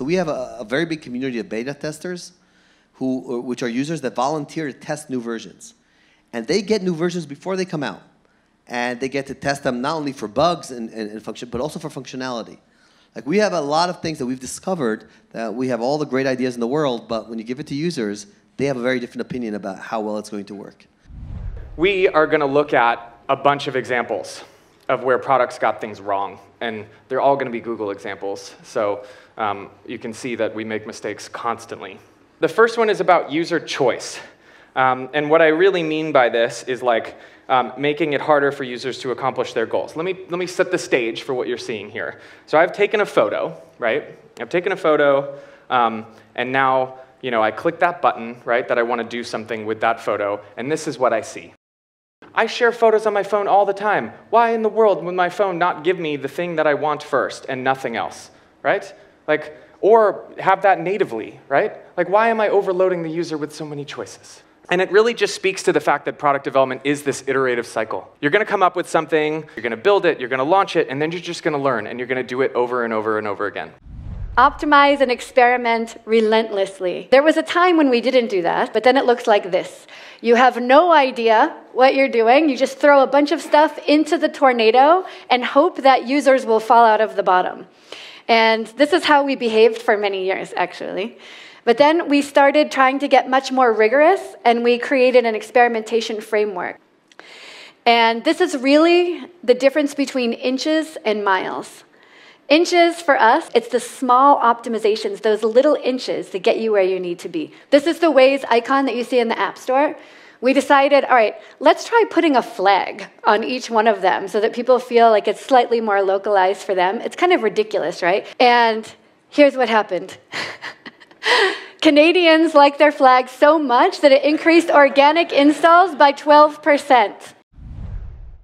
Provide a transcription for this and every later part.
So we have a very big community of beta testers, which are users that volunteer to test new versions. And they get new versions before they come out. And they get to test them not only for bugs and function, but also for functionality. Like, we have a lot of things that we've discovered that we have all the great ideas in the world, but when you give it to users, they have a very different opinion about how well it's going to work. We are going to look at a bunch of examples of where products got things wrong. And they're all going to be Google examples. So you can see that we make mistakes constantly. The first one is about user choice. And what I really mean by this is like making it harder for users to accomplish their goals. Let me set the stage for what you're seeing here. So I've taken a photo, right? I've taken a photo, and now I click that button, right, that I want to do something with that photo, and this is what I see. I share photos on my phone all the time. Why in the world would my phone not give me the thing that I want first and nothing else, right? Like, or have that natively, right? Like, why am I overloading the user with so many choices? And it really just speaks to the fact that product development is this iterative cycle. You're going to come up with something, you're going to build it, you're going to launch it, and then you're just going to learn, and you're going to do it over and over and over again. Optimize and experiment relentlessly. There was a time when we didn't do that, but then it looks like this. You have no idea what you're doing. You just throw a bunch of stuff into the tornado and hope that users will fall out of the bottom. And this is how we behaved for many years, actually. But then we started trying to get much more rigorous, and we created an experimentation framework. And this is really the difference between inches and miles. Inches, for us, it's the small optimizations, those little inches that get you where you need to be. This is the Waze icon that you see in the App Store. We decided, all right, let's try putting a flag on each one of them so that people feel like it's slightly more localized for them. It's kind of ridiculous, right? And here's what happened. Canadians like their flags so much that it increased organic installs by 12%.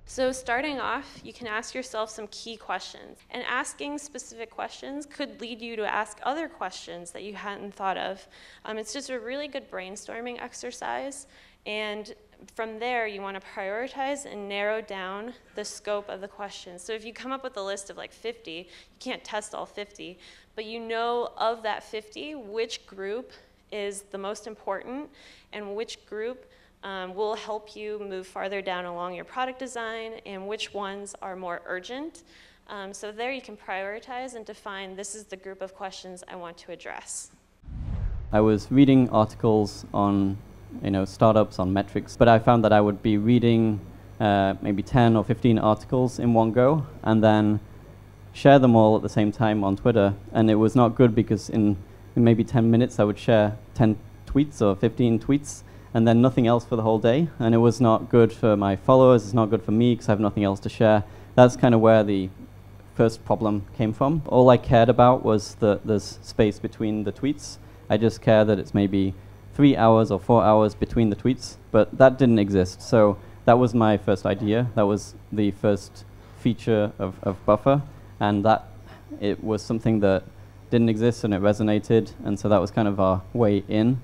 So starting off, you can ask yourself some key questions. And asking specific questions could lead you to ask other questions that you hadn't thought of. It's just a really good brainstorming exercise. And from there, you want to prioritize and narrow down the scope of the questions. So if you come up with a list of like 50, you can't test all 50, but you know of that 50, which group is the most important and which group will help you move farther down along your product design and which ones are more urgent. So there you can prioritize and define, this is the group of questions I want to address. I was reading articles on startups, on metrics, but I found that I would be reading maybe 10 or 15 articles in one go and then share them all at the same time on Twitter. And it was not good because in maybe 10 minutes I would share 10 tweets or 15 tweets and then nothing else for the whole day. And it was not good for my followers, it's not good for me because I have nothing else to share. That's kind of where the first problem came from. All I cared about was that there's space between the tweets. I just care that it's maybe 3 hours or 4 hours between the tweets, but that didn't exist. So that was my first idea. That was the first feature of Buffer, and that it was something that didn't exist and it resonated, and so that was kind of our way in.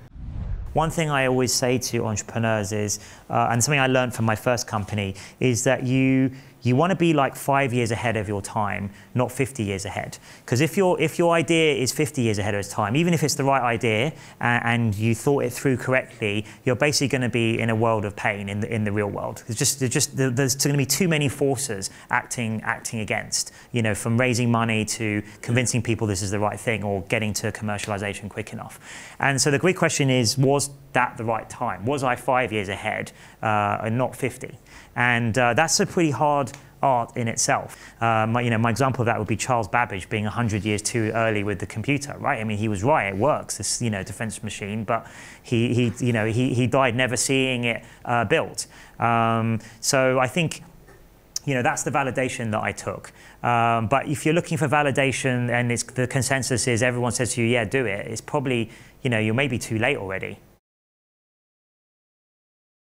One thing I always say to entrepreneurs is, and something I learned from my first company, is that you want to be like 5 years ahead of your time, not 50 years ahead. Because if your idea is 50 years ahead of its time, even if it's the right idea and you thought it through correctly, you're basically going to be in a world of pain in the real world. There's going to be too many forces acting against, from raising money to convincing people this is the right thing or getting to commercialization quick enough. And so the great question is, was that the right time? Was I 5 years ahead and not 50? And that's a pretty hard art in itself. My example of that would be Charles Babbage being 100 years too early with the computer, right? I mean, he was right, it works, this defense machine, but he died never seeing it built. So I think that's the validation that I took. But if you're looking for validation and the consensus is everyone says to you, yeah, do it, it's probably, you're maybe too late already.